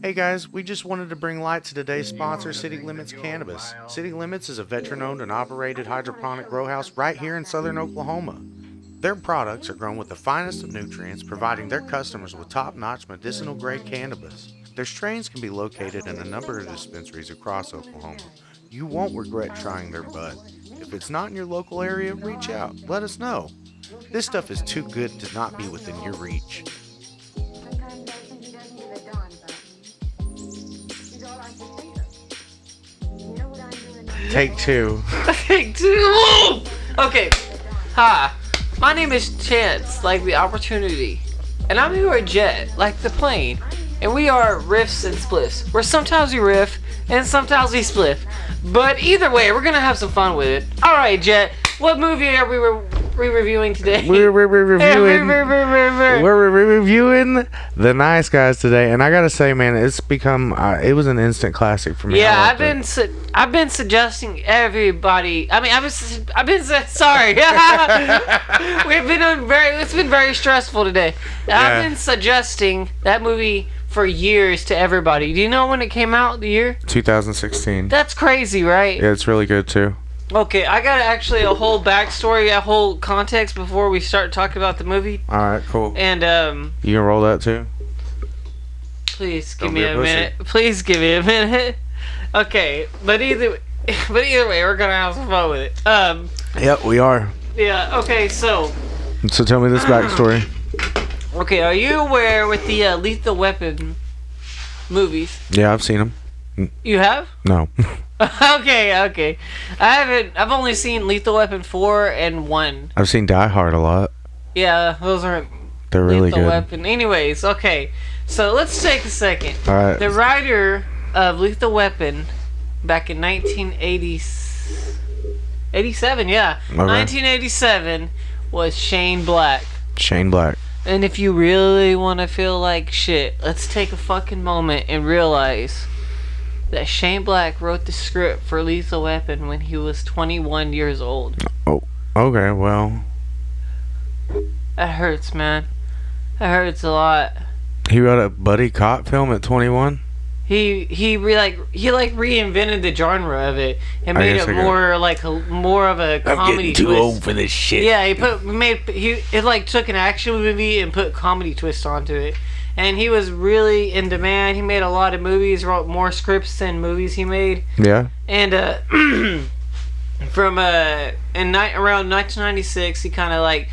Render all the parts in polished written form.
Hey guys, we just wanted to bring light to today's sponsor, City Limits Cannabis. City Limits is a veteran owned and operated hydroponic grow house right here in southern Oklahoma. Their products are grown with the finest of nutrients, providing their customers with top notch medicinal grade cannabis. Their strains can be located in a number of dispensaries across Oklahoma. You won't regret trying their bud. If it's not in your local area, reach out. Let us know. This stuff is too good to not be within your reach. Take two. Take two. Okay. Hi. My name is Chance, like the opportunity. And I'm here at Jett, like the plane. And we are Riffs and Spliffs, where sometimes we riff and sometimes we spliff. But either way, we're gonna have some fun with it. Alright, Jett, what movie are we reviewing today? We're reviewing The Nice Guys today, and I gotta say, man, it's become it was an instant classic for me. Yeah, I've been suggesting everybody. I mean, I've been sorry. It's been very stressful today. Yeah. I've been suggesting that movie for years to everybody. Do you know when it came out? The year 2016. That's crazy, right? Yeah, it's really good too. Okay, I got actually a whole backstory, a whole context before we start talking about the movie. All right, cool. And you can roll that too. Please give Don't me be a a pussy. minute. Please give me a minute. Okay, but either way, we're gonna have some fun with it. Yep, we are. Yeah. Okay, so So tell me this backstory. okay, are you aware with the Lethal Weapon movies? Yeah, I've seen them. You have? No. Okay. I've only seen Lethal Weapon 4 and 1. I've seen Die Hard a lot. Yeah, those aren't They're really Lethal good. Weapon. Anyways, okay. So let's take a second. All right. The writer of Lethal Weapon back in 1987, yeah. Okay. 1987 was Shane Black. Shane Black. And if you really want to feel like shit, let's take a fucking moment and realize that Shane Black wrote the script for Lethal Weapon when he was 21 years old. Oh, okay. Well, That hurts, man. That hurts a lot. he wrote a buddy cop film at 21. He reinvented the genre of it and made it more of a comedy twist. for this shit. Yeah, it like took an action movie and put comedy twist onto it. And he was really in demand. He made a lot of movies, wrote more scripts than movies he made. Yeah. And around 1996, he kind of like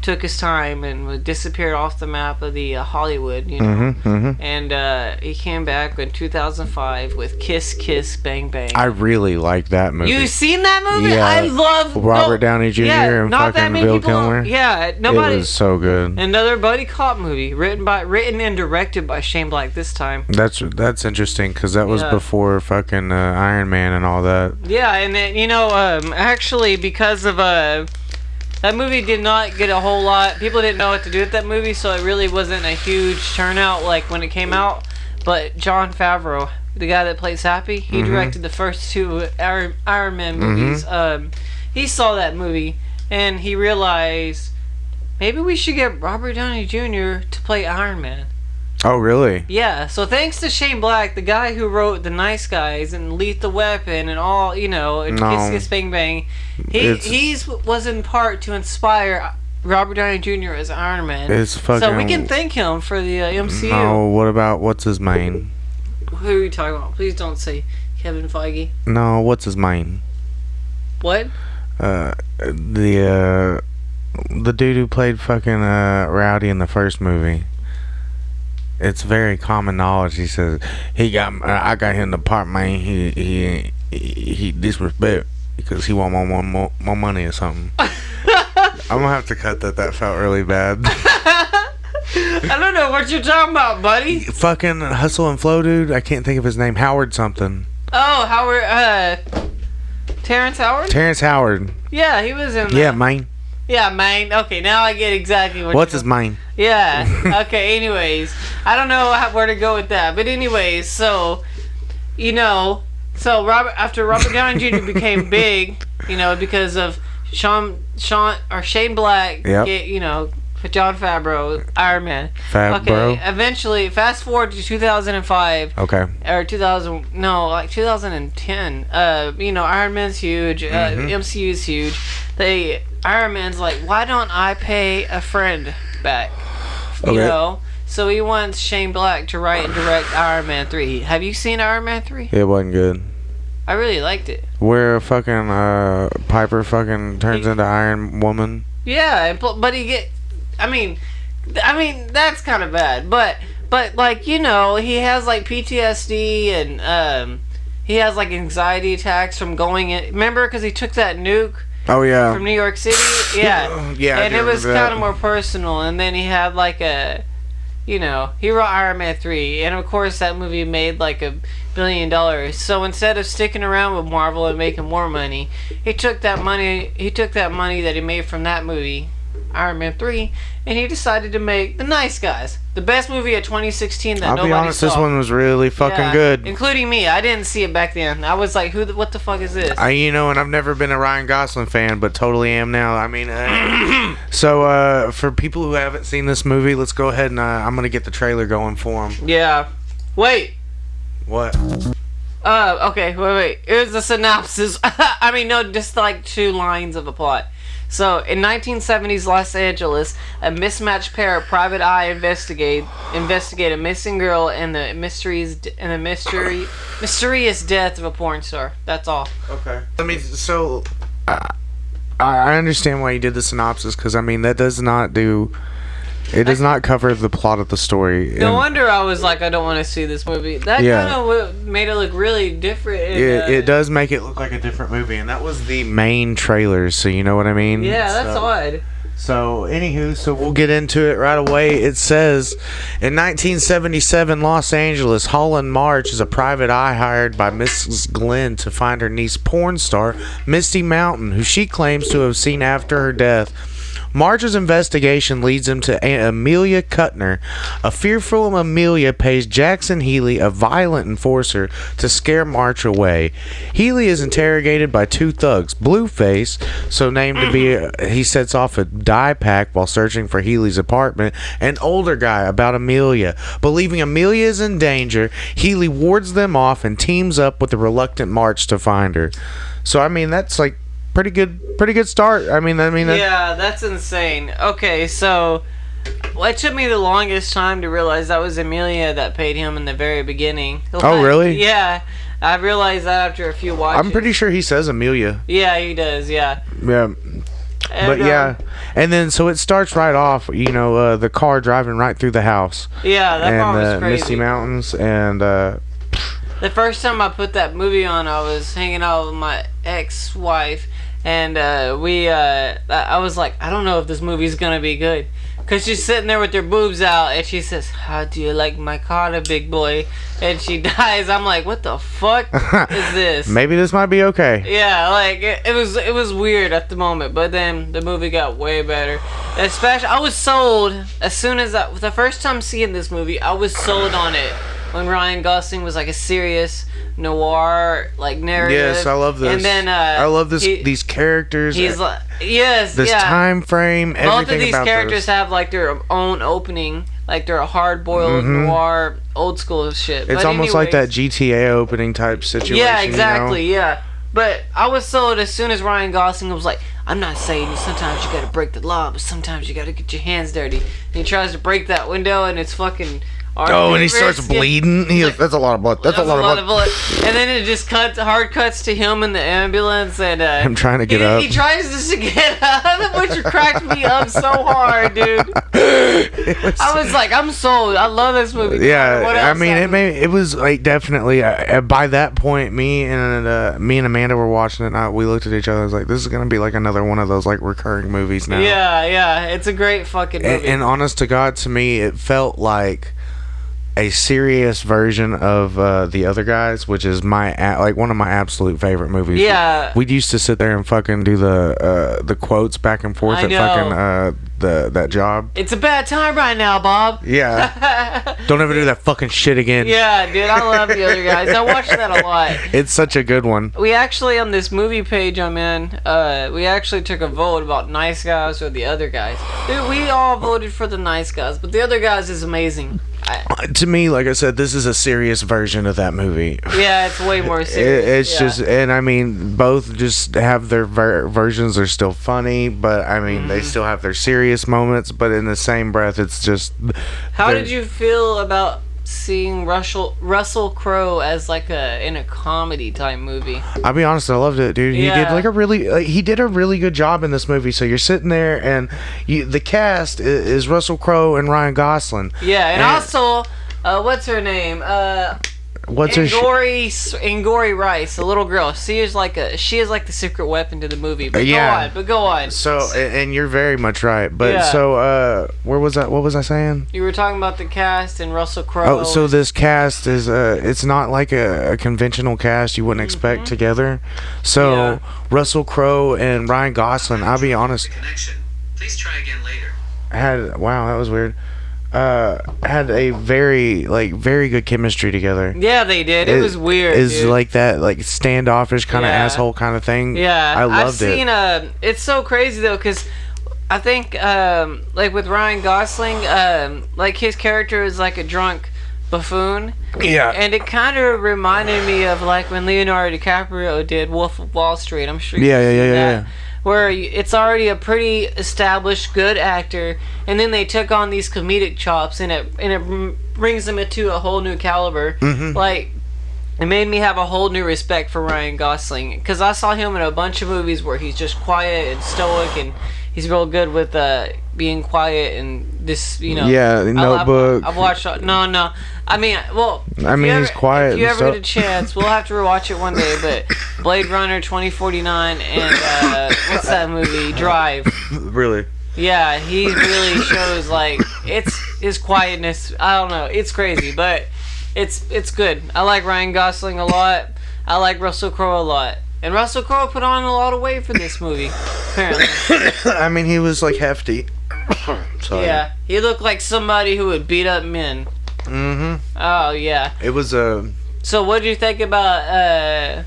took his time and disappeared off the map of the Hollywood, you know. And he came back in 2005 with Kiss Kiss Bang Bang. I really like that movie. You seen that movie? Yeah. I love Robert Downey Jr. and not that fucking many Val people. Kilmer. Yeah, nobody. It was so good. Another buddy cop movie written and directed by Shane Black this time. That's interesting because that was Yeah. before fucking Iron Man and all that. Yeah, and then, actually because of that movie did not get a whole lot. People didn't know what to do with that movie, so it really wasn't a huge turnout like when it came out. But Jon Favreau, the guy that plays Happy, he directed the first two Iron Man movies. He saw that movie and he realized maybe we should get Robert Downey Jr. to play Iron Man. Oh, really? Yeah, so thanks to Shane Black, the guy who wrote The Nice Guys and Lethal Weapon and all, and Kiss Kiss Bang Bang, he was in part to inspire Robert Downey Jr. as Iron Man. It's fucking. So we can thank him for the MCU. No, what about what's his main? Who are you talking about? Please don't say Kevin Feige. No, what's his main? What? The dude who played fucking Rowdy in the first movie. It's very common knowledge. He says I got him the part, man. He disrespect because he want more money or something. I'm gonna have to cut that. That felt really bad. I don't know what you're talking about, buddy. Fucking Hustle and Flow, dude. I can't think of his name. Howard something. Oh, Howard. Terrence Howard. Terrence Howard. Yeah, he was in that. Yeah, man. Yeah, man. Okay, now I get exactly what. What's his main? Yeah. Okay. Anyways, I don't know where to go with that, but anyways, so after Robert Downey Jr. became big, because of Shane Black, Yep. Jon Favreau, Iron Man. Favreau. Okay, eventually, fast forward to 2005. Okay. Or 2010. Iron Man's huge. MCU's huge. Iron Man's like, why don't I pay a friend back? You know? So he wants Shane Black to write and direct Iron Man 3. Have you seen Iron Man 3? It wasn't good. I really liked it. Where fucking Piper fucking turns into Iron Woman. Yeah, but I mean that's kind of bad. But like, he has like PTSD and he has like anxiety attacks from going in. Remember, because he took that nuke. Oh yeah. From New York City. Yeah. Yeah. And it was kind of more personal. And then he had like he wrote Iron Man 3, and of course that movie made like $1 billion. So instead of sticking around with Marvel and making more money, he took that money that he made from that movie, Iron Man 3, and he decided to make The Nice Guys, the best movie of 2016 that nobody saw. I'll be honest, this one was really fucking good. Including me. I didn't see it back then. I was like, what the fuck is this? And I've never been a Ryan Gosling fan, but totally am now. I mean, so for people who haven't seen this movie, let's go ahead and I'm going to get the trailer going for them. Yeah. Wait. What? Okay, wait. Here's the synopsis. I mean, no, just like 2 lines of a plot. So, in 1970s Los Angeles, a mismatched pair of private eye investigate a missing girl and the mysterious death of a porn star. That's all. Okay. I understand why you did the synopsis, because that does not cover the plot of the story. No wonder I was like, I don't want to see this movie. That kind of made it look really different. It does make it look like a different movie, and that was the main trailer, so you know what I mean? Yeah, that's odd. So, anywho, we'll get into it right away. It says, in 1977 Los Angeles, Holland March is a private eye hired by Mrs. Glenn to find her niece porn star, Misty Mountain, who she claims to have seen after her death. Marge's investigation leads him to Amelia Kuttner. A fearful Amelia pays Jackson Healy, a violent enforcer, to scare Marge away. Healy is interrogated by 2 thugs. Blueface, so named to be, he sets off a dye pack while searching for Healy's apartment. An older guy about Amelia. Believing Amelia is in danger, Healy wards them off and teams up with the reluctant Marge to find her. So, that's like pretty good start. Yeah, that's insane. Okay, so it took me the longest time to realize that was Amelia that paid him in the very beginning. Oh, really? Yeah, I realized that after a few watches. I'm pretty sure he says Amelia. Yeah, he does. Yeah. Yeah. But yeah, and then so it starts right off. The car driving right through the house. Yeah, that part was crazy. Misty Mountains and. The first time I put that movie on, I was hanging out with my ex-wife, and I was like, I don't know if this movie's gonna be good, cause she's sitting there with her boobs out, and she says, "How do you like my car, big boy?" And she dies. I'm like, what the fuck is this? Maybe this might be okay. Yeah, like it was weird at the moment, but then the movie got way better. Especially, I was sold as soon as the first time seeing this movie, I was sold on it. When Ryan Gosling was like a serious noir like narrative. Yes, I love this. And then I love these characters. He's like, yes, this time frame. Everything both of these about characters have like their own opening, like they're a hard-boiled noir, old school shit. It's almost like that GTA opening type situation. Yeah, exactly. Yeah, but I was sold as soon as Ryan Gosling was like, "I'm not saying sometimes you gotta break the law, but sometimes you gotta get your hands dirty." And he tries to break that window, and it's fucking. And he starts bleeding. That's a lot of blood. That's a lot of blood. And then it just hard cuts to him in the ambulance, and I'm trying to get up. He tries to get up, which cracked me up so hard, dude. I was like, I'm sold. I love this movie. Yeah, it was like definitely by that point, me and Amanda were watching it. And we looked at each other. I was like, this is gonna be like another one of those like recurring movies now. Yeah, it's a great fucking movie. And honest to God, to me, it felt like a serious version of The Other Guys, which is like one of my absolute favorite movies. Yeah. We used to sit there and fucking do the quotes back and forth I at know. fucking that job. It's a bad time right now, Bob. Yeah. Don't ever do that fucking shit again. Yeah, dude, I love The Other Guys. I watch that a lot. It's such a good one. We actually, on this movie page I'm in, we actually took a vote about Nice Guys or The Other Guys. Dude, we all voted for the Nice Guys, but The Other Guys is amazing. To me, like I said, this is a serious version of that movie. Yeah, it's way more serious. It's just, and I mean, both just have their versions are still funny, but I mean, they still have their serious moments, but in the same breath, it's just. How did you feel about seeing Russell Crowe as like in a comedy type movie? I'll be honest, I loved it, dude. He Yeah. did he did a really good job in this movie. So you're sitting there, and the cast is Russell Crowe and Ryan Gosling. Yeah, and also, what's her name? What's her Angori Rice, a little girl. She is like the secret weapon to the movie. But go on. So, and you're very much right. But Yeah. so, where was that? What was I saying? You were talking about the cast and Russell Crowe. Oh, so this cast is it's not like a conventional cast you wouldn't expect together. So Yeah. Russell Crowe and Ryan Gosling, I'll be honest, Please try again later. wow, that was weird. Had a very good chemistry together. Yeah, they did. It was weird. Is dude. like that like standoffish kind of Yeah. asshole kind of thing. Yeah, I loved I've seen, it. it's so crazy though, because I think like with Ryan Gosling, like his character is like a drunk buffoon. Yeah. And it kind of reminded me of like when Leonardo DiCaprio did Wolf of Wall Street. I'm sure you've Yeah, seen that. yeah. Where it's already a pretty established good actor, and then they took on these comedic chops, and it brings them into a whole new caliber. Like, it made me have a whole new respect for Ryan Gosling, because I saw him in a bunch of movies where he's just quiet and stoic, and he's real good with being quiet and this, you know. Yeah, Notebook. I've watched. No. I mean, well. He's quiet. If you and ever stuff. get a chance, we'll have to rewatch it one day. But Blade Runner 2049 and what's that movie? Drive. Really? Yeah, he really shows like it's his quietness. I don't know. It's crazy, but it's good. I like Ryan Gosling a lot. I like Russell Crowe a lot. And Russell Crowe put on a lot of weight for this movie, apparently. I mean, he was like hefty. Sorry. Yeah, he looked like somebody who would beat up men. Oh yeah. It was So what do you think about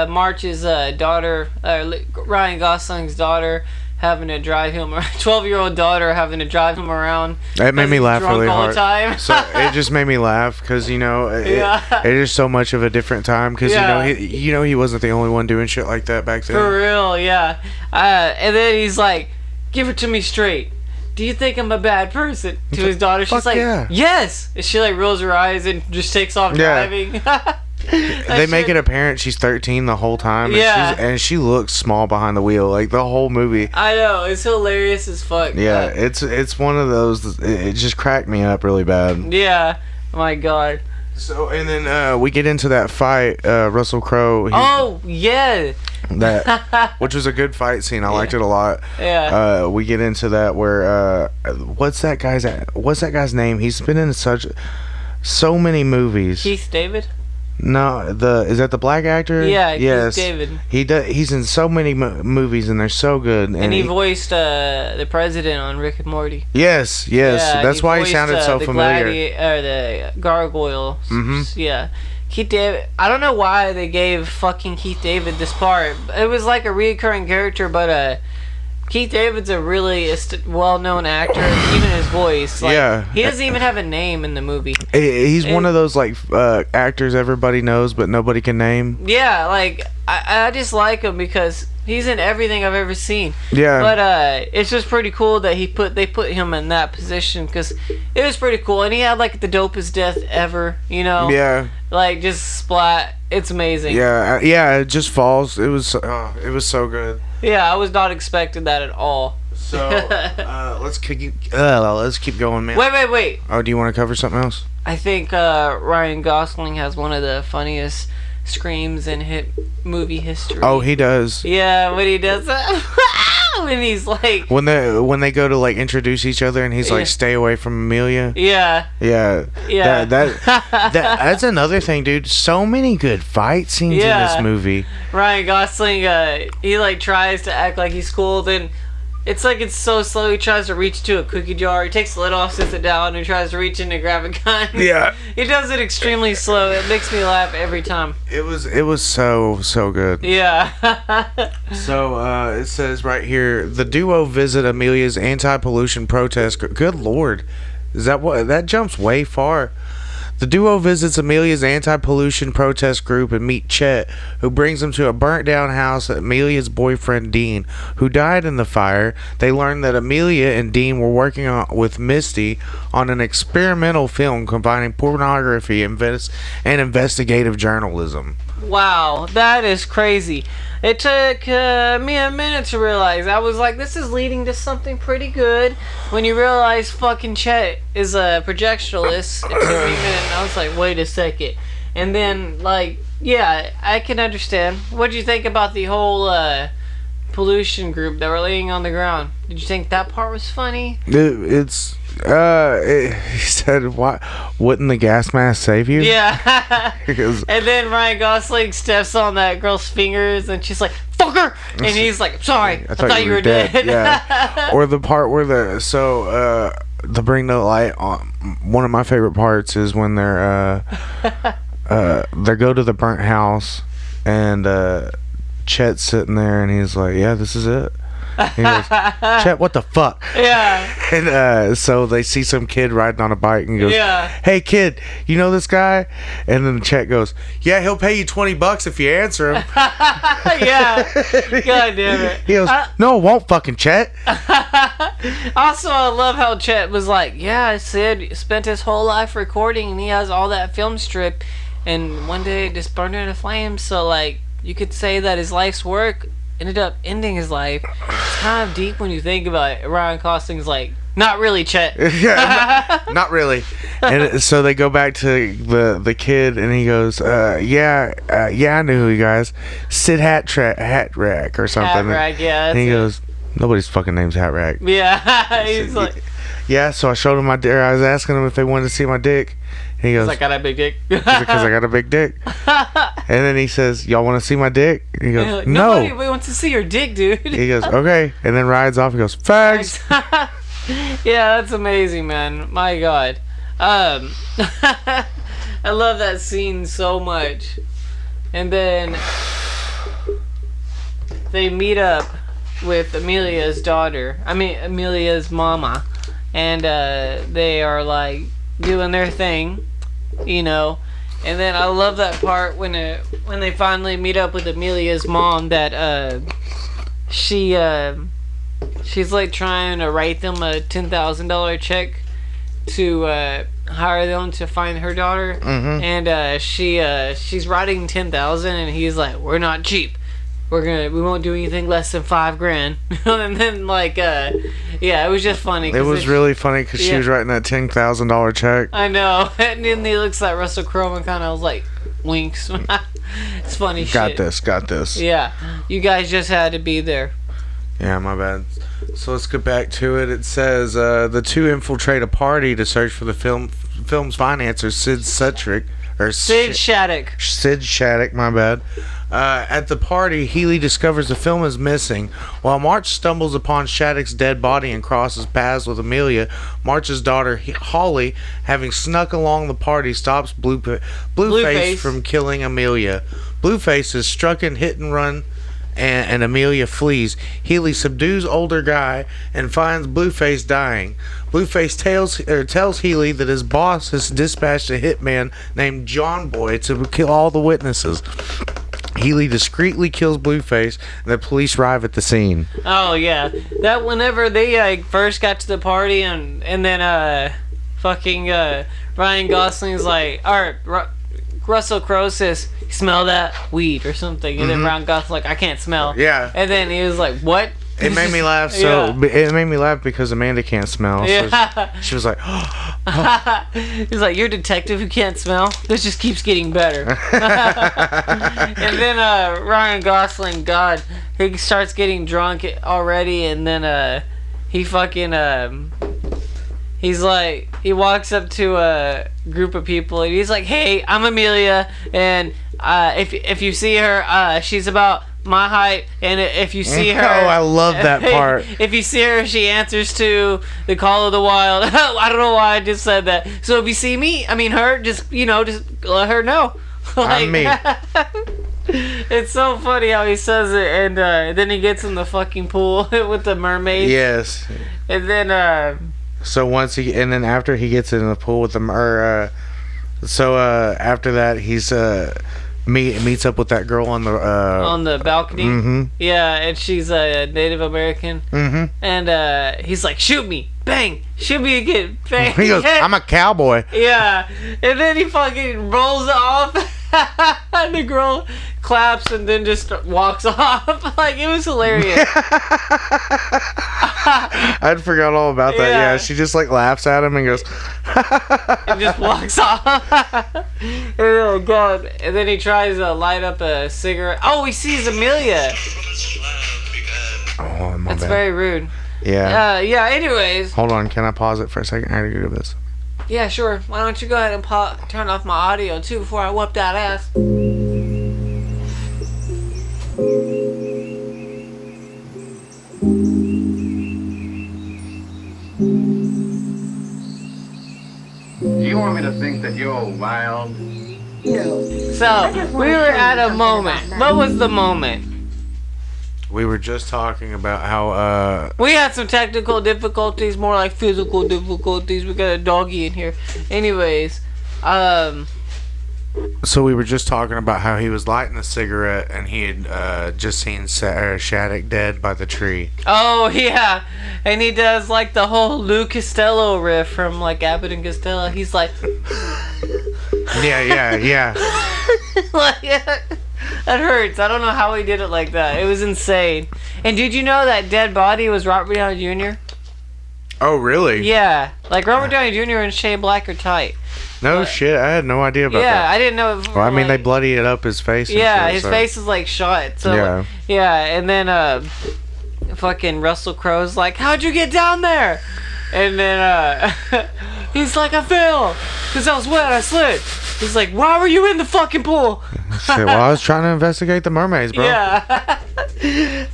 March's daughter, Ryan Gosling's daughter, having to drive him, 12-year-old daughter having to drive him around? That made me laugh really all hard. the time. So it just made me laugh because it is so much of a different time because Yeah. he wasn't the only one doing shit like that back then. For real, yeah. And then he's like, "Give it to me straight. Do you think I'm a bad person?" To his daughter, she's Fuck like, yeah. "Yes." And she like rolls her eyes and just takes off Yeah. driving. They make it apparent she's 13 the whole time. Yeah. And she looks small behind the wheel like the whole movie. I know, it's hilarious as fuck. Yeah, it's one of those. It just cracked me up really bad. Yeah. My God. So and then we get into that fight. Russell Crowe. Oh yeah. That which was a good fight scene. I liked it a lot. Yeah. We get into that where what's that guy's name? He's been in so many movies. Keith David. No, is that the black actor? Yeah, yes. Keith David. He's in so many movies and they're so good. And he voiced the president on Rick and Morty. Yes. Yeah, That's why he voiced, sounded so the familiar. The gargoyle. Mhm. Yeah. Keith David. I don't know why they gave fucking Keith David this part. It was like a reoccurring character, but Keith David's a really well-known actor. Even his voice. Like, Yeah. He doesn't even have a name in the movie. He's one of those like actors everybody knows but nobody can name. Yeah, like I just like him because he's in everything I've ever seen. Yeah. But it's just pretty cool that they put him in that position because it was pretty cool, and he had like the dopest death ever. You know. Yeah. Like just splat. It's amazing. Yeah. It just falls. It was so good. Yeah, I was not expecting that at all. So let's keep going, man. Wait. Oh, do you want to cover something else? I think Ryan Gosling has one of the funniest screams in hit movie history. Oh, he does. Yeah, when he does that. And he's like, when they go to like introduce each other, and he's like, "Stay away from Amelia." yeah. That's another thing, dude. So many good fight scenes in this movie. Ryan Gosling, he like tries to act like he's cool, then it's like it's so slow. He tries to reach to a cookie jar. He takes the lid off, sits it down, and tries to reach in to grab a gun. Yeah. He does it extremely slow. It makes me laugh every time. It was so good. Yeah. So it says right here, the duo visit Amelia's anti-pollution protest. Good Lord, is that what that jumps way far? The duo visits Amelia's anti-pollution protest group and meet Chet, who brings them to a burnt-down house of Amelia's boyfriend Dean, who died in the fire. They learn that Amelia and Dean were working with Misty on an experimental film combining pornography and investigative journalism. Wow, that is crazy. It took me a minute to realize. I was like, this is leading to something pretty good. When you realize fucking Chet is a projectionist, it took me a minute, and I was like, wait a second. And then, like, yeah, I can understand. What did you think about the whole pollution group that were laying on the ground? Did you think that part was funny? He said, "What? Wouldn't the gas mask save you?" Yeah. Because and then Ryan Gosling steps on that girl's fingers, and she's like, "Fucker!" And he's like, "Sorry, I thought you were dead." Yeah. Or the part where to bring the light on. One of my favorite parts is when they go to the burnt house, and Chet's sitting there, and he's like, "Yeah, this is it." He goes, "Chet, what the fuck?" Yeah. And so they see some kid riding on a bike, and he goes, "Hey kid, you know this guy?" And then Chet goes, "Yeah, he'll pay you $20 if you answer him." Yeah. God damn it. He goes, "No, it won't, fucking Chet." Also, I love how Chet was like, "Yeah, Sid spent his whole life recording, and he has all that film strip, and one day it just burned into flames. So like, you could say that his life's work ended up ending his life." It's kind of deep when you think about it. Ryan Gosling's like, "Not really, Chet." Yeah, not really. And so they go back to the kid, and he goes, yeah, I knew who you guys, Sid Hat Rack or something." Hat Rack, yeah. And he goes, "Nobody's fucking name's Hat Rack." Yeah. He's like, "Yeah, so I showed him my dick. I was asking them if they wanted to see my dick." And he goes, "I got a big dick." "Because I got a big dick." And then he says, "Y'all want to see my dick?" And he goes, Like, "No." Nobody wants to see your dick, dude. He goes, "Okay." And then rides off. He goes, "Fags." Yeah, that's amazing, man. My God. I love that scene so much. And then they meet up with Amelia's daughter. Amelia's mama. And they are like doing their thing, you know. And then I love that part when they finally meet up with Amelia's mom, that she's like trying to write them a $10,000 check to hire them to find her daughter. Mm-hmm. And she's writing $10,000, and he's like, "We're not cheap. We won't do anything less than $5,000." And then yeah, it was just funny. It was really funny because she was writing that $10,000 check. I know. And then he looks at Russell Crowe and kind of like winks. It's funny shit. Got this. Yeah, you guys just had to be there. Yeah, my bad. So let's get back to it. It says the two infiltrate a party to search for the film's financier, Sid Shattuck, my bad. At the party, Healy discovers the film is missing. While March stumbles upon Shattuck's dead body and crosses paths with Amelia, March's daughter, Holly, having snuck along the party, stops Blueface from killing Amelia. Blueface is struck in hit and run, and Amelia flees. Healy subdues older guy and finds Blueface dying. Blueface tells Healy that his boss has dispatched a hitman named John Boy to kill all the witnesses. Healy discreetly kills Blueface, and the police arrive at the scene. Oh yeah, that whenever they first got to the party, and then Ryan Gosling's like, Russell Crowe says, "Smell that weed" or something, and then Ryan Gosling's like, "I can't smell." Yeah. And then he was like, "What?" It made me laugh. It made me laugh because Amanda can't smell. Yeah. So she was like, He's like, you're a detective who can't smell? This just keeps getting better. And then Ryan Gosling, God, he starts getting drunk already, and then he fucking he's like, he walks up to a group of people and he's like, hey, I'm Amelia, and if you see her, she's about my height, and if you see her, oh, I love that part. If you see her, she answers to the call of the wild. I don't know why I just said that. So if you see me, I mean her, just let her know. Like, I'm me. It's so funny how he says it, and then he gets in the fucking pool with the mermaids. Yes. And then and then after he gets in the pool with after that he's meets up with that girl on the balcony. Mm-hmm. Yeah, and she's a Native American. Mm-hmm. And he's like, shoot me, bang, shoot me again, bang. He goes, I'm a cowboy. Yeah, and then he fucking rolls off, and the girl claps and then just walks off. Like, it was hilarious. I'd forgot all about that. Yeah, she just like laughs at him and goes, and just walks off. Oh god! And then he tries to light up a cigarette. Oh, he sees Amelia. Oh, my That's bad. very rude. Yeah. Yeah. Anyways. Hold on, can I pause it for a second? I gotta do this. Yeah, sure. Why don't you go ahead and turn off my audio too before I whoop that ass? Do you want me to think that you're wild? So, we were at a moment. What was the moment? We were just talking about how We had some technical difficulties, more like physical difficulties. We got a doggy in here. Anyways, so we were just talking about how he was lighting a cigarette and he had just seen Shattuck dead by the tree. oh yeah, and he does like the whole Lou Costello riff from like Abbott and Costello. He's like, Yeah. like, that hurts. I don't know how he did it like that. It was insane. And did you know that dead body was Robert Downey Jr.? Oh, really? Yeah, like Robert Downey Jr. and Shane Black are tight. No shit, I had no idea about that. I didn't know. It Well, I mean, they like, bloodied up his face. And yeah, shit, his so. face is like shot. So Yeah. yeah, and then fucking Russell Crowe's like, "How'd you get down there?" And then he's like, "I fell, cause I was wet. I slid." He's like, "Why were you in the fucking pool?" Shit, well, I was trying to investigate the mermaids, bro. Yeah.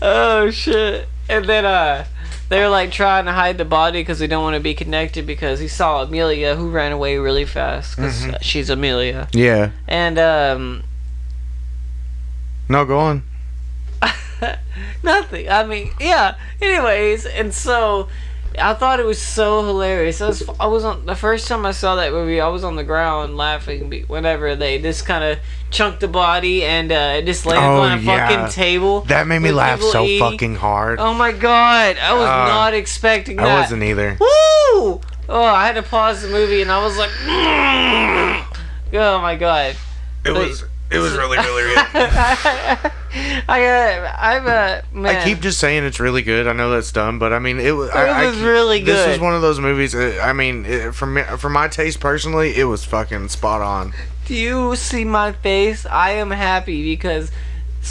Oh shit. And then they're like trying to hide the body because they don't want to be connected because he saw Amelia who ran away really fast because she's Amelia. Yeah. And No, go on. nothing. I mean, yeah. Anyways, and so I thought it was so hilarious. I was on the first time I saw that movie. I was on the ground laughing whenever they just kind of chunked the body and it just landed on a fucking table. That made me with laugh people so eating. fucking hard. Oh my god! I was not expecting that. I wasn't either. Woo! Oh, I had to pause the movie and I was like, oh my god. It was really, really good. Man. I keep just saying it's really good. I know that's dumb, but I mean, it was. Really good. This was one of those movies. I mean, for my taste personally, it was fucking spot on. Do you see my face? I am happy because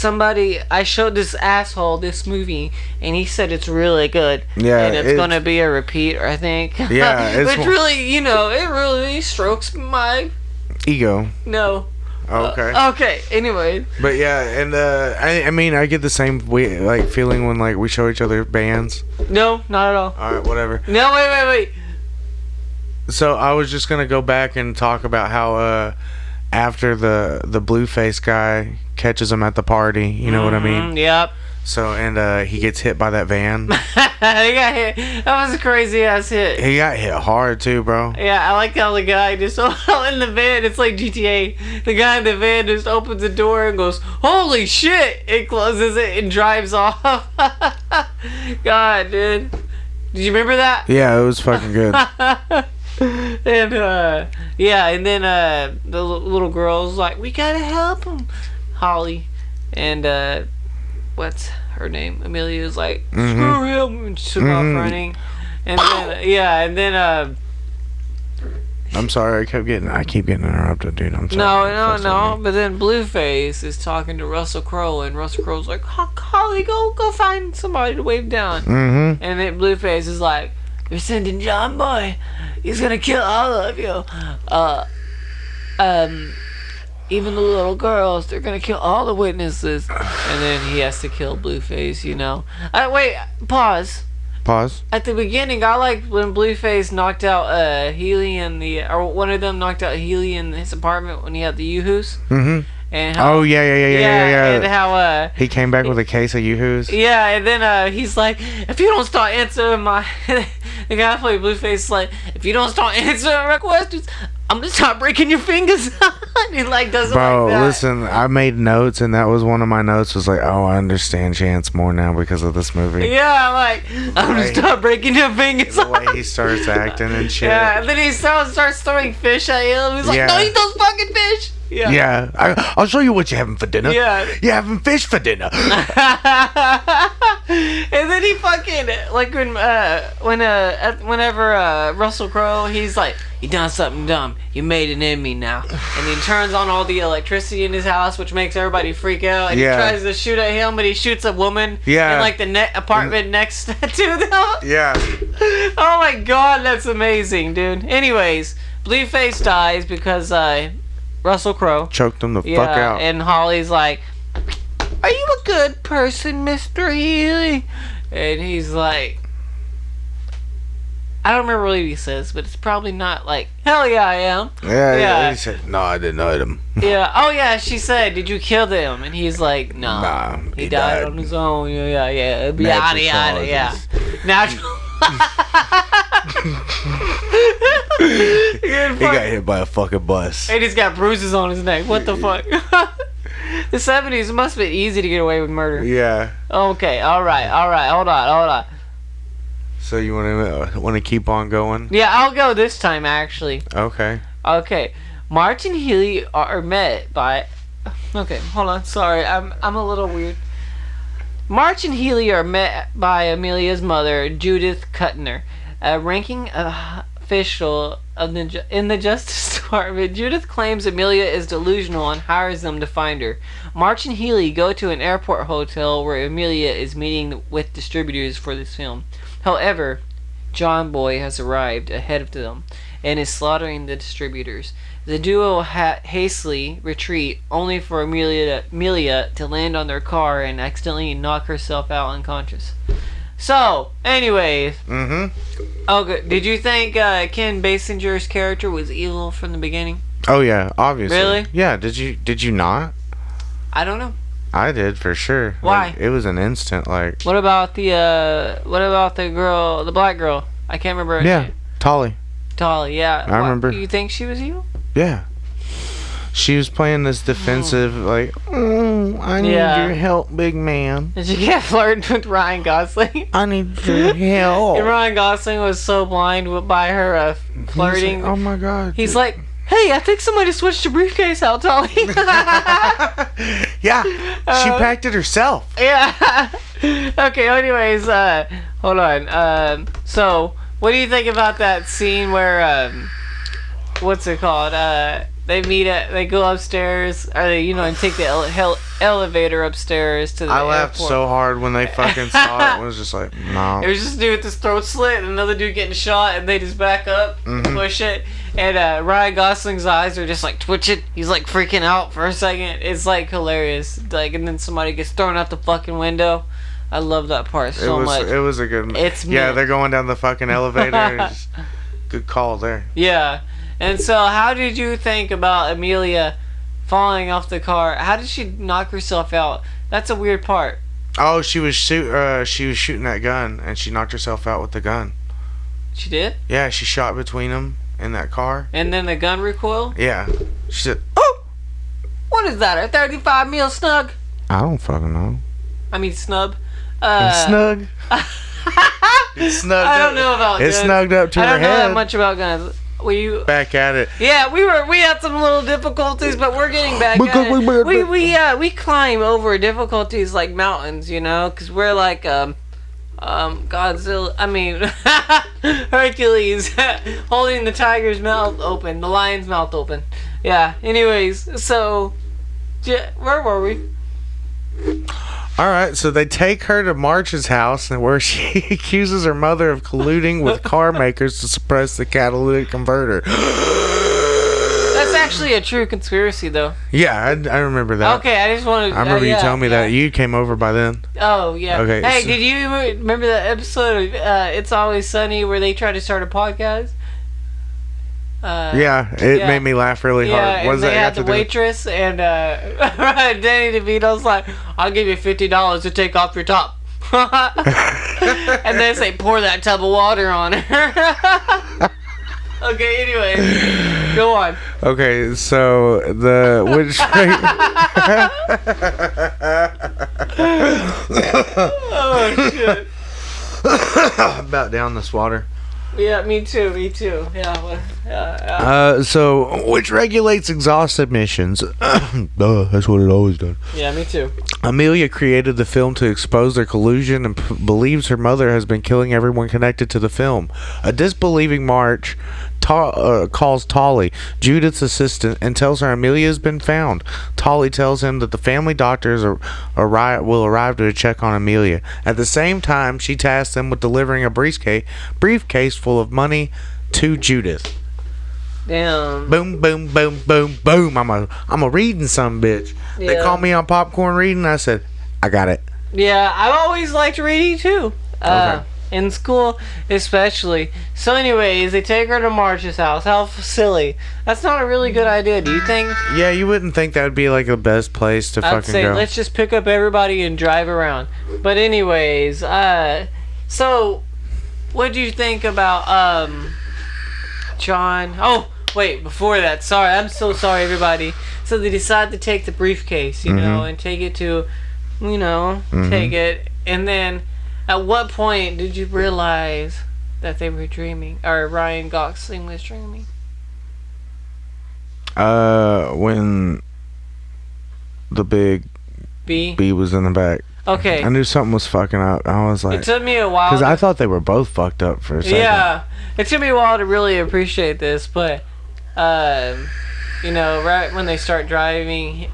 I showed this asshole this movie and he said it's really good. Yeah, and it's gonna be a repeat, I think. Yeah, which really, it really strokes my ego. no. Oh, okay. Okay. Anyway. But yeah, and I mean, I get the same feeling when like we show each other bands. No, not at all. All right, whatever. No, wait. So I was just gonna go back and talk about how after the Blueface guy catches him at the party, you know what I mean? Yep. So and he gets hit by that van. He got hit. That was a crazy ass hit. He got hit hard too, bro. Yeah, I like how the guy just in the van. It's like GTA. The guy in the van just opens the door and goes, "Holy shit!" It closes it and drives off. God, dude. Did you remember that? Yeah, it was fucking good. And yeah, and then the little girl's like, "We gotta help him, Holly," and what's her name? Amelia's like, screw him, and she took off running. And then, I'm sorry, I keep getting interrupted, dude. I'm sorry. No. But then Blueface is talking to Russell Crowe, and Russell Crowe's like, Holly, go find somebody to wave down. Mm-hmm. And then Blueface is like, you're sending John Boy. He's gonna kill all of you. Even the little girls, they're gonna kill all the witnesses. And then he has to kill Blueface, you know. Wait, pause. At the beginning, I liked when Blueface knocked out Healy or one of them knocked out Healy in his apartment when he had the Yoo-Hoos. Mm-hmm. And how, yeah. And how he came back with a case of Yoo-Hoos. Yeah, and then he's like, if you don't start answering my the guy who played Blueface is like, if you don't start answering my questions, I'm gonna start breaking your fingers. He like doesn't Bro, like that. listen, I made notes, and that was one of my notes. Was like, oh, I understand Chance more now because of this movie. Yeah, like I'm gonna start breaking your fingers. The way he starts acting and shit. Yeah, and then he starts throwing fish at him. He's like, don't eat those fucking fish. Yeah. Yeah, I'll show you what you're having for dinner. Yeah. You're having fish for dinner. And then he fucking like whenever Russell Crowe, he's like, you done something dumb. You made an enemy now. And he turns on all the electricity in his house, which makes everybody freak out. And he tries to shoot at him, but he shoots a woman in like the apartment next to them. Yeah. Oh my god, that's amazing, dude. Anyways, Blueface dies because Russell Crowe choked him the fuck out. And Holly's like, are you a good person, Mr. Healy? And he's like, I don't remember what he says, but it's probably not like, hell yeah, I am. Yeah. He said, no, I didn't hurt him. Yeah. Oh yeah, she said, did you kill them? And he's like, no. Nah, he died on his own. Yeah. Yada yada. Yeah. Natural. He got hit by a fucking bus. And he's got bruises on his neck. What the fuck? The 70s, it must have been easy to get away with murder. Yeah. Okay, alright. Hold on. So you want to keep on going? Yeah, I'll go this time, actually. Okay. March and Healy are met by... Okay, hold on. Sorry, I'm a little weird. March and Healy are met by Amelia's mother, Judith Kuttner, a ranking official in the Justice Department. Judith claims Amelia is delusional and hires them to find her. March and Healy go to an airport hotel where Amelia is meeting with distributors for this film. However, John Boy has arrived ahead of them and is slaughtering the distributors. The duo hastily retreat, only for Amelia to land on their car and accidentally knock herself out unconscious. So, anyways. Okay, did you think Ken Basinger's character was evil from the beginning? Oh yeah, obviously. Really? Yeah. Did you not? I don't know. I did for sure. Why? Like, it was an instant. Like. What about the girl, the black girl? I can't remember her name. Tolly. Yeah. I remember. You think she was evil? Yeah. She was playing this defensive, like, I need your help, big man. Did you get flirting with Ryan Gosling? I need your help. And Ryan Gosling was so blind by her flirting. Like, oh my god. He's like, hey, I think somebody switched your briefcase out, Tolly. Yeah. She packed it herself. Yeah. Okay, anyways, hold on. So, what do you think about that scene where, what's it called? They go upstairs, or and take the elevator upstairs to the I laughed airport. so hard when they fucking saw it. It was just like, no. It was just a dude with his throat slit and another dude getting shot, and they just back up, push it, and Ryan Gosling's eyes are just like twitching. He's like freaking out for a second. It's like hilarious. Like, and then somebody gets thrown out the fucking window. I love that part so much. It was a good. They're going down the fucking elevator. Good call there. Yeah. And so, how did you think about Amelia falling off the car? How did she knock herself out? That's a weird part. Oh, she was shooting that gun, and she knocked herself out with the gun. She did? Yeah, she shot between them in that car. And then the gun recoiled? Yeah. She said, "Oh, what is that? A 35 mil snug?" I don't fucking know. I mean snub. Snug. It's snugged I don't know about guns. It's snugged up to her head. I don't know that much about guns. Back at it. Yeah, we had some little difficulties, but we're getting back at it. We climb over difficulties like mountains, you know, because we're like Godzilla. I mean, Hercules holding the tiger's mouth open, the lion's mouth open. Yeah. Anyways, so where were we? All right, so they take her to March's house, and where she accuses her mother of colluding with car makers to suppress the catalytic converter. That's actually a true conspiracy, though. Yeah, I remember that. Okay, I just wanted. I remember you telling me that. You came over by then. Oh yeah. Okay. Hey, did you remember that episode of It's Always Sunny where they tried to start a podcast? Yeah, it made me laugh really hard. What does that have to do? The waitress and Danny DeVito's like, "I'll give you $50 to take off your top," and then they pour that tub of water on her. Okay, anyway, go on. Okay, so which oh shit! About down this water. Yeah, me too. Yeah. So, which regulates exhaust emissions? That's what it always does. Yeah, me too. Amelia created the film to expose their collusion and believes her mother has been killing everyone connected to the film. A disbelieving March calls Tolly, Judith's assistant, and tells her Amelia has been found. Tolly tells him that the family doctors will arrive to check on Amelia. At the same time, she tasks them with delivering a briefcase full of money to Judith. Damn. Boom, boom, boom, boom, boom. I'm a reading some bitch. Yeah. They called me on popcorn reading. I said, I got it. Yeah, I've always liked reading too. Okay. In school, especially. So, anyways, they take her to March's house. How silly! That's not a really good idea. Do you think? Yeah, you wouldn't think that would be like the best place to I'd fucking say go. let's just pick up everybody and drive around. But anyways, so what do you think about John? Oh, wait, before that, sorry, I'm so sorry, everybody. So they decide to take the briefcase, you know, and take it to, take it, and then at what point did you realize that they were dreaming, or Ryan Gosling was dreaming? When the big bee was in the back. Okay. I knew something was fucking up. I was like, it took me a while. because I thought they were both fucked up for a second. Yeah, it took me a while to really appreciate this, but right when they start driving,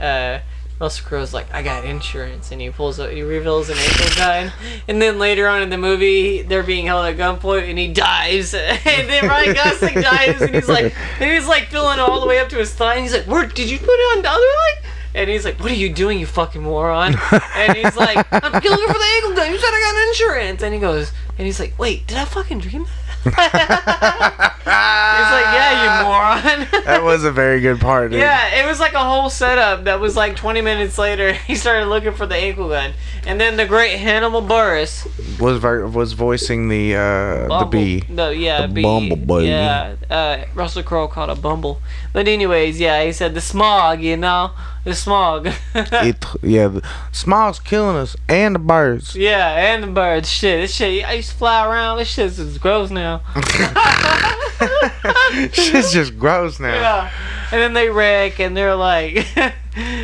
Russell Crowe's like, I got insurance, and he reveals an ankle gun, and then later on in the movie, they're being held at gunpoint, and he dives, and then Ryan Gosling dives, and he's like feeling it all the way up to his thigh, and he's like, where did you put it on the other leg? And he's like, what are you doing, you fucking moron? And he's like, I'm looking for the ankle gun, you said I got insurance. And he's like, wait, did I fucking dream that? He's like, yeah, you moron. That was a very good part, dude. Yeah, it was like a whole setup that was like 20 minutes later, he started looking for the ankle gun. And then the great Hannibal Buress was voicing the bee. The bee. Bumblebee. Yeah, Russell Crowe called a bumble. But anyways, yeah, he said the smog, the smog. The smog's killing us and the birds. Yeah, and the birds. This shit, I used to fly around. This shit's just gross now. Shit's just gross now. Yeah. And then they wreck, and they're like,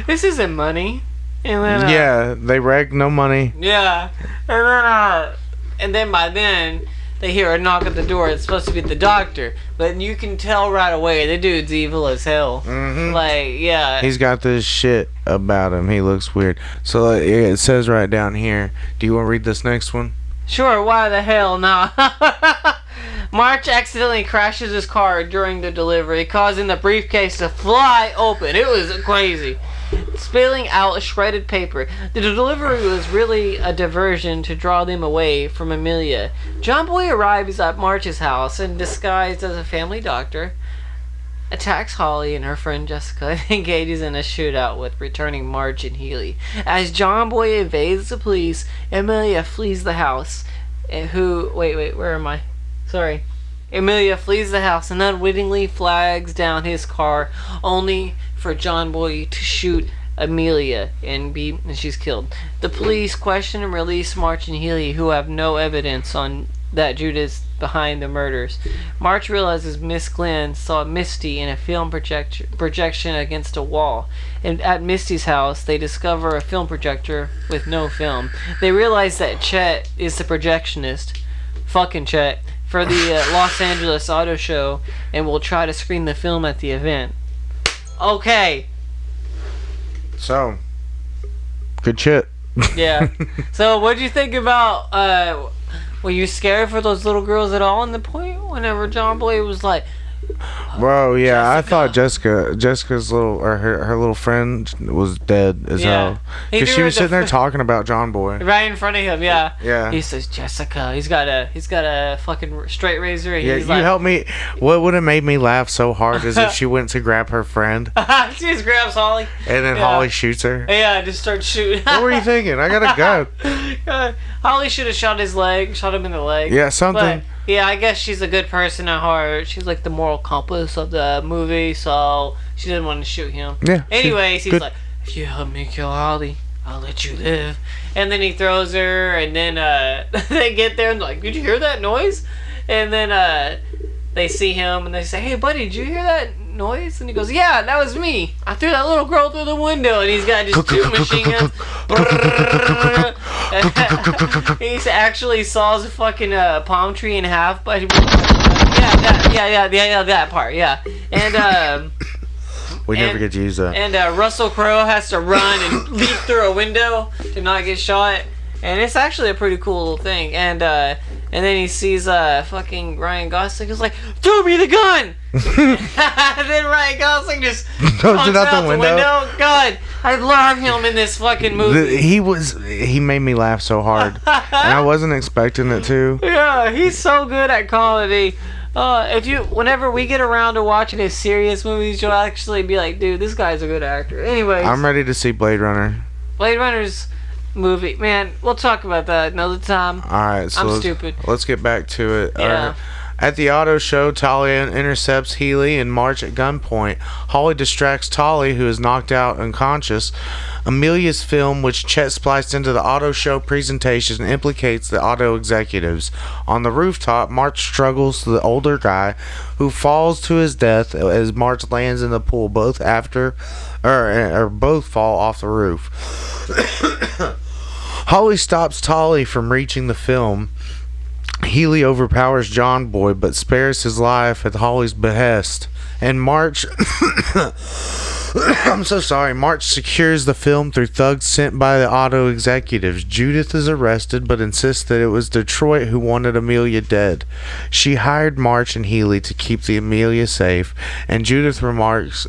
this isn't money. And then, they wreck, no money. Yeah. And then by then, they hear a knock at the door. It's supposed to be the doctor. But you can tell right away, the dude's evil as hell. Mm-hmm. Like, yeah. He's got this shit about him. He looks weird. So it says right down here. Do you want to read this next one? Sure, why the hell not? March accidentally crashes his car during the delivery, causing the briefcase to fly open. It was crazy. Spilling out shredded paper. The delivery was really a diversion to draw them away from Amelia. John Boy arrives at March's house and, disguised as a family doctor, attacks Holly and her friend Jessica and engages in a shootout with returning March and Healy. As John Boy evades the police, Amelia flees the house. Where am I? Sorry. Amelia flees the house and unwittingly flags down his car, only for John Boy to shoot Amelia and she's killed. The police question and release March and Healy, who have no evidence on that Judith behind the murders. March realizes Miss Glenn saw Misty in a film projection against a wall. And at Misty's house, they discover a film projector with no film. They realize that Chet is the projectionist, fucking Chet, for the Los Angeles Auto Show, and will try to screen the film at the event. Okay. So, good shit. Yeah. So, what'd you think about, were you scared for those little girls at all in the point whenever John Boy was like, Bro, yeah, I thought Jessica's little, or her little friend was dead as hell. Because she was sitting there talking about John Boy. Right in front of him, yeah. Yeah. He says, Jessica. He's got a fucking straight razor. And Yeah, he's you helped me. What would have made me laugh so hard is if she went to grab her friend. She just grabs Holly. And then Holly shoots her. Yeah, just starts shooting. What were you thinking? I got a gun. God. Holly should have shot him in the leg. Yeah, something. But, yeah, I guess she's a good person at heart. She's like the moral compass of the movie, so she didn't want to shoot him. Yeah. Anyways, he's like, if you help me kill Holly, I'll let you live. And then he throws her, and then they get there and they're like, did you hear that noise? And then they see him and they say, hey buddy, did you hear that noise? And he goes, yeah, that was me. I threw that little girl through the window. And he's got just two machine guns. He actually saws a fucking palm tree in half, but that part, yeah. And we never get to use that. And Russell Crowe has to run and leap through a window to not get shot. And it's actually a pretty cool little thing. And then he sees fucking Ryan Gosling. He's like, throw me the gun! And then Ryan Gosling just throws it out the window. God, I love him in this fucking movie. He made me laugh so hard. And I wasn't expecting it to. Yeah, he's so good at comedy. Whenever we get around to watching his serious movies, you'll actually be like, dude, this guy's a good actor. Anyways. I'm ready to see Blade Runner. Blade Runner's movie, man, we'll talk about that another time. Alright, so I'm stupid. Let's get back to it. Yeah. At the auto show, Talia intercepts Healy and March at gunpoint. Holly distracts Tolly, who is knocked out unconscious. Amelia's film, which Chet spliced into the auto show presentation, implicates the auto executives. On the rooftop, March struggles to the older guy, who falls to his death as March lands in the pool. Both fall off the roof. Holly stops Tolly from reaching the film. Healy overpowers John Boy, but spares his life at Holly's behest. And March... I'm so sorry. March secures the film through thugs sent by the auto executives. Judith is arrested, but insists that it was Detroit who wanted Amelia dead. She hired March and Healy to keep the Amelia safe, and Judith remarks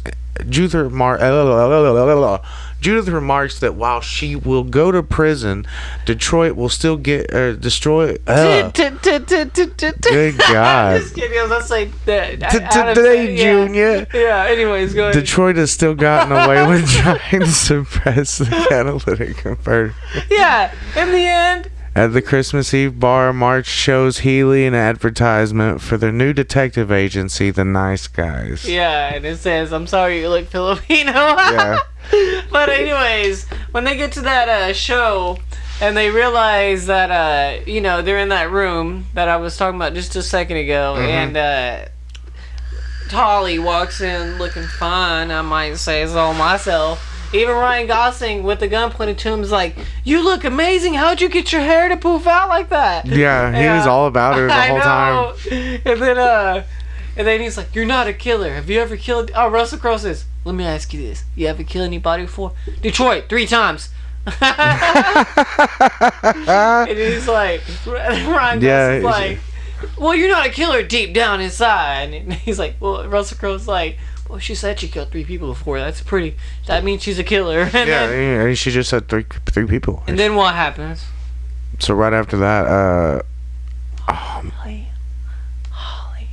that while she will go to prison, Detroit will still get destroy. Good God! I'm just kidding. I was gonna say Today, Junior. Yeah. Anyways, go ahead. Detroit has still gotten away with trying to suppress the catalytic converter. Yeah. In the end. At the Christmas Eve bar, March shows Healy an advertisement for their new detective agency, The Nice Guys. Yeah, and it says, I'm sorry you look Filipino. Yeah. But anyways, when they get to that show, and they realize that, they're in that room that I was talking about just a second ago, and Tolly walks in looking fine, I might say so myself. Even Ryan Gosling with the gun pointed to him is like, you look amazing. How'd you get your hair to poof out like that? Yeah, he was all about her the whole time. And then he's like, you're not a killer. Have you ever killed... Oh, Russell Crowe says, let me ask you this. You ever killed anybody before? Detroit, 3 times. And he's like... Ryan Gosling's like, well, you're not a killer deep down inside. And he's like, well, Russell Crowe's like... Well, she said she killed 3 people before. That means she's a killer. And she just said three people. And then what happens? So right after that,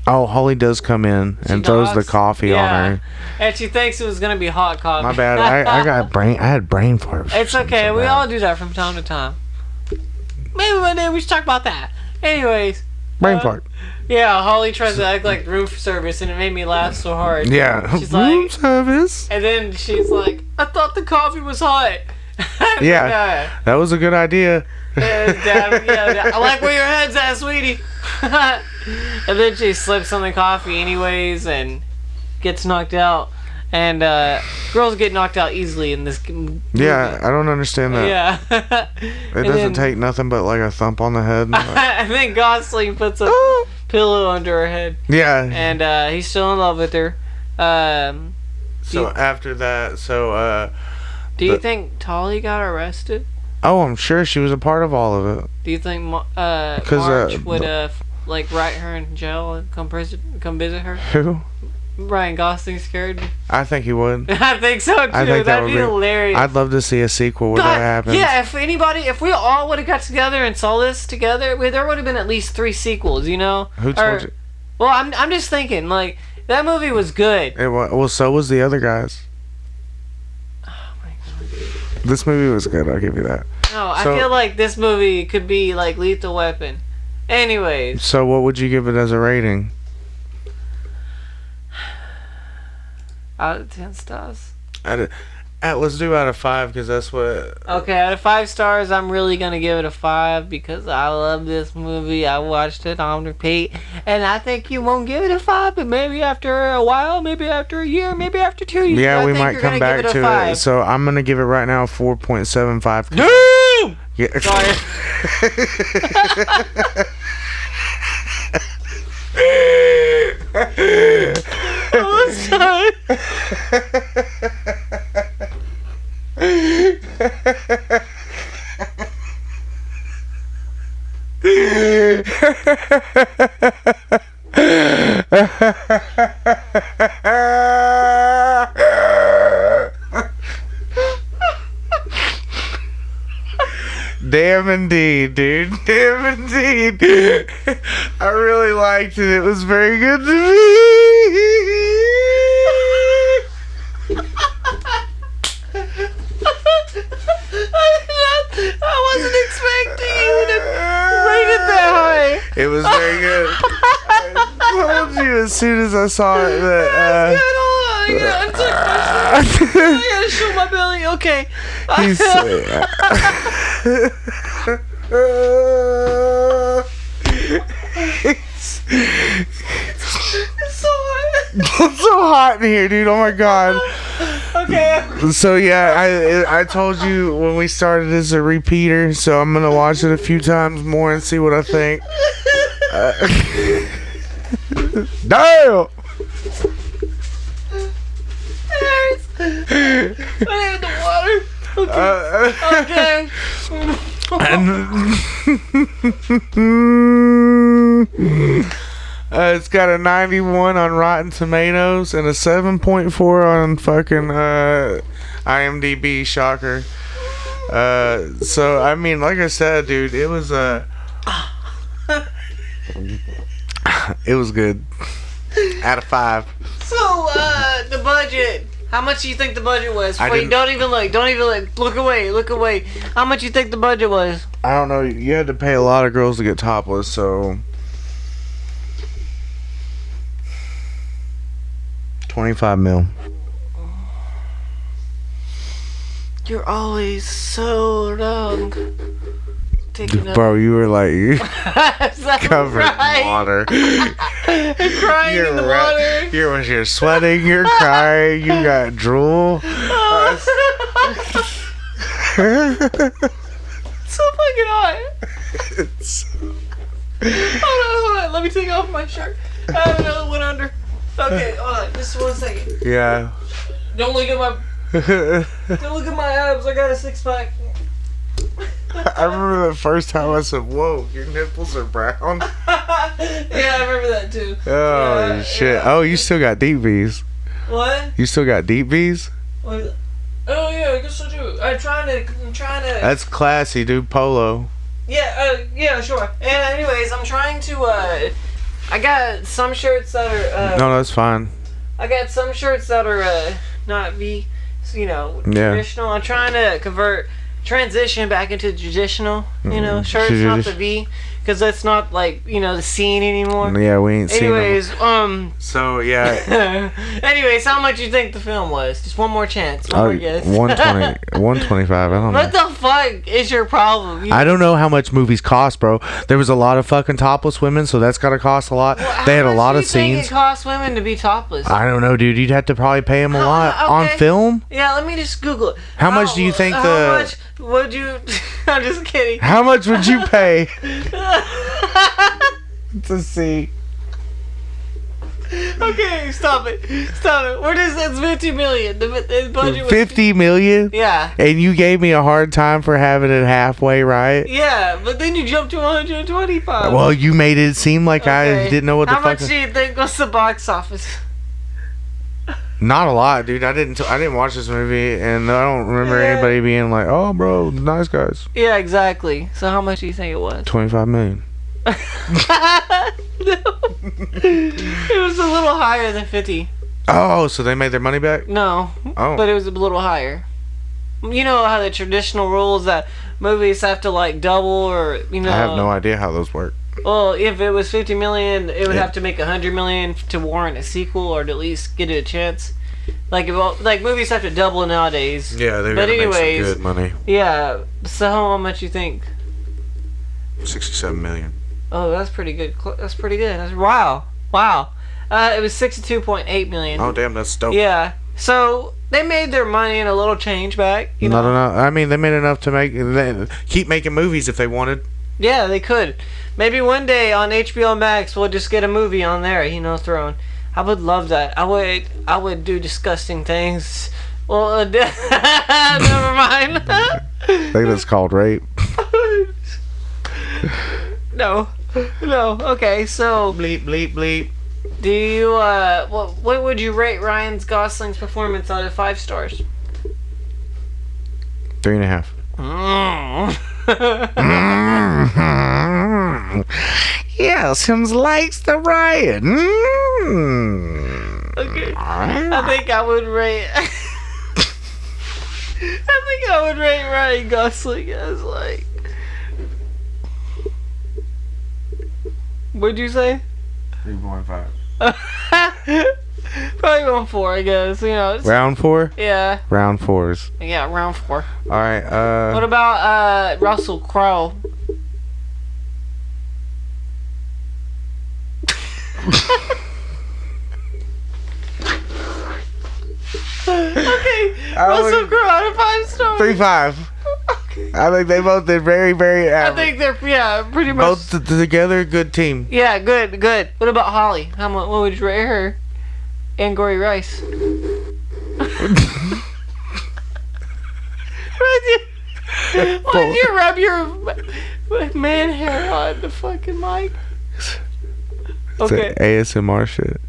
Holly does come in and throws the coffee on her. And she thinks it was gonna be hot coffee. My bad. I had brain fart. It's okay. We all do that from time to time. Maybe one day we should talk about that. Anyways. Brain fart. Yeah, Holly tries to act like room service, and it made me laugh so hard. Yeah, she's room like, service. And then she's like, I thought the coffee was hot. Yeah, that was a good idea. Dad, I like where your head's at, sweetie. And then she slips on the coffee anyways and gets knocked out. And girls get knocked out easily in this movie. Yeah, I don't understand that. Yeah. It doesn't take nothing but like a thump on the head. And then Gosling puts a pillow under her head. Yeah. And he's still in love with her. So after that, do you think Tolly got arrested? Oh, I'm sure she was a part of all of it. Do you think Marge would like write her in jail and come visit her? Who? Ryan Gosling scared me. I think he would. I think so too. I think That'd be hilarious. I'd love to see a sequel where that happens. Yeah, if we all would have got together and saw this together, there would have been at least 3 sequels, you know? Who told you? Well, I'm just thinking, like, that movie was good. Well, so was the other guys. Oh my god. This movie was good, I'll give you that. No, I feel like this movie could be like Lethal Weapon. Anyways. So what would you give it as a rating? Out of 10 stars. Let's do out of 5 because that's what. Okay, out of 5 stars, I'm really gonna give it a 5 because I love this movie. I watched it on repeat, and I think you won't give it a 5, but maybe after a while, maybe after a year, maybe after 2 years. Yeah, I we think might you're come gonna back give it a to 5. it. So I'm gonna give it right now 4.75. Damn! Yeah. Sorry. I'm sorry. Damn indeed, dude. Damn indeed. I really liked it. It was very good to me. I wasn't expecting you to rate it that high. It was very good. I told you as soon as I saw it that. I gotta show my belly. Okay. He's. It's so hot. It's so hot in here, dude. Oh my god. Okay. So yeah, I told you when we started as a repeater, so I'm gonna watch it a few times more and see what I think. Damn. I need the water. Okay. It's got a 91 on Rotten Tomatoes and a 7.4 on fucking IMDb. Shocker. So I mean, like I said, dude, it was it was good. Out of 5. So the budget. How much do you think the budget was? Wait, don't even look. Look away. How much do you think the budget was? I don't know. You had to pay a lot of girls to get topless, so 25 mil. You're always so wrong. Bro, you were like covered right? in water. Crying in the water. You're sweating. You're crying. You got drool. So fucking hot. Hold on. Let me take off my shirt. I have another one under. Okay, hold on. Just 1 second. Yeah. Don't look at my abs. I got a 6-pack. I remember the first time I said, "Whoa, your nipples are brown." Yeah, I remember that too. Oh Yeah, shit! yeah. Oh, you still got deep V's. What? You still got deep V's? What? Oh yeah, I guess I do. I'm trying to. That's classy, dude. Polo. Yeah, sure. And anyways, I'm trying to. I got some shirts that are. No, that's fine. I got some shirts that are not V, so, traditional. I'm trying to transition back into traditional, shirts, not the V, because that's not like the scene anymore. Yeah, we ain't seen them. Anyways, So yeah, anyways, how much you think the film was? Just one more chance. One more guess. 120, 125. I don't know. What the fuck is your problem? I don't know how much movies cost, bro. There was a lot of fucking topless women, so that's gotta cost a lot. They had a lot of How much do you think scenes. it costs women to be topless? I don't know, dude. You'd have to probably pay them a lot on okay. film. Yeah, let me just Google it. How much do you think How the- much would you? I'm just kidding. How much would you pay to see? Okay, stop it. Stop it. Where does that's 50 million? The budget was 50 million? Yeah. And you gave me a hard time for having it halfway right? Yeah, but then you jumped to 125. Well, you made it seem like I Okay. didn't know what the How fuck. much do you think was the box office? Not a lot, dude. I didn't watch this movie, and I don't remember Yeah. anybody being like, "Oh, bro, nice guys." Yeah, exactly. So how much do you think it was? 25 million. No. It was a little higher than 50. Oh, so they made their money back? No, Oh. but it was a little higher. You know how the traditional rules that movies have to like double or I have no idea how those work. Well, if it was 50 million, it would Yeah. have to make 100 million to warrant a sequel or to at least get it a chance. Like movies have to double nowadays. Yeah, they But gotta make anyways- some good money. Yeah. So how much you think? 67 million. Oh, that's pretty good. That's pretty good. Wow. It was 62.8 million. Oh, damn, that's dope. Yeah. So they made their money and a little change back. You know. Not enough. I mean, they made enough to keep making movies if they wanted. Yeah, they could. Maybe one day on HBO Max we'll just get a movie on there, thrown. I would love that. I would do disgusting things. Well, never mind. I think that's called rape. No. Okay, so Bleep, bleep, bleep. do you what would you rate Ryan Gosling's performance out of 5 stars? 3.5. Yes, him likes the riot. Okay. I think I would rate Ryan Gosling as like. What'd you say? 3.5. Probably going 4, I guess. It's, Round 4? yeah, Round 4s. yeah, round 4. Alright, What about Russell Crowe? Okay, Russell Crowe out of 5 stars. 3.5. I think they both did very, very I average. think they're pretty much. Both together, good team. Yeah, good. What about Holly? How much? What would you rate her? And Gory Rice. Why did you rub your man hair on the fucking mic? Okay. It's ASMR shit.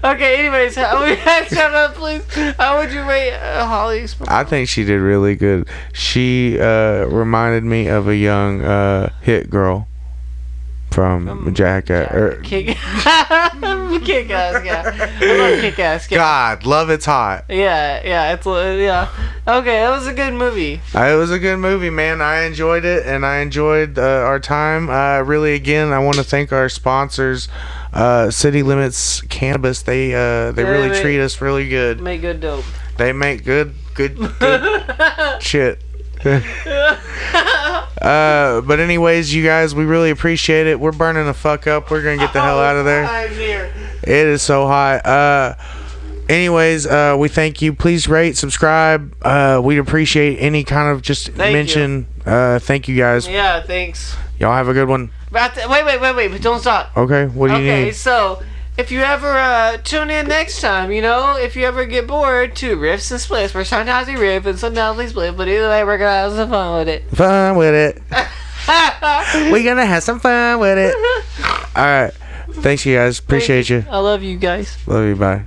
Okay. Anyways, shut up, please. How would you rate Holly's performance? I think she did really good. She reminded me of a young hit girl from Jackass. Kick-Ass, yeah. I love Kick-Ass. Yeah. God, Love It's Hot. Yeah. It's yeah. Okay, that was a good movie. It was a good movie, man. I enjoyed it, and I enjoyed our time. Really, again, I want to thank our sponsors, City Limits Cannabis. They really they treat us really good. Make good dope. They make good shit. But anyways, you guys, we really appreciate it. We're burning the fuck up. We're gonna get the hell out of there. I'm here. It is so hot. Anyways, we thank you. Please rate, subscribe. We'd appreciate any kind of just mention. Thank you guys. Yeah, thanks. Y'all have a good one. Wait, but don't stop. Okay, what do you Okay, need? so if you ever tune in next time, if you ever get bored to Riffs and Spliffs, where sometimes we riff and sometimes we split, but either way, we're gonna have some fun with it. Fun with it. We're gonna have some fun with it. All right. Thanks, you guys. Appreciate you. I love you guys. Love you. Bye.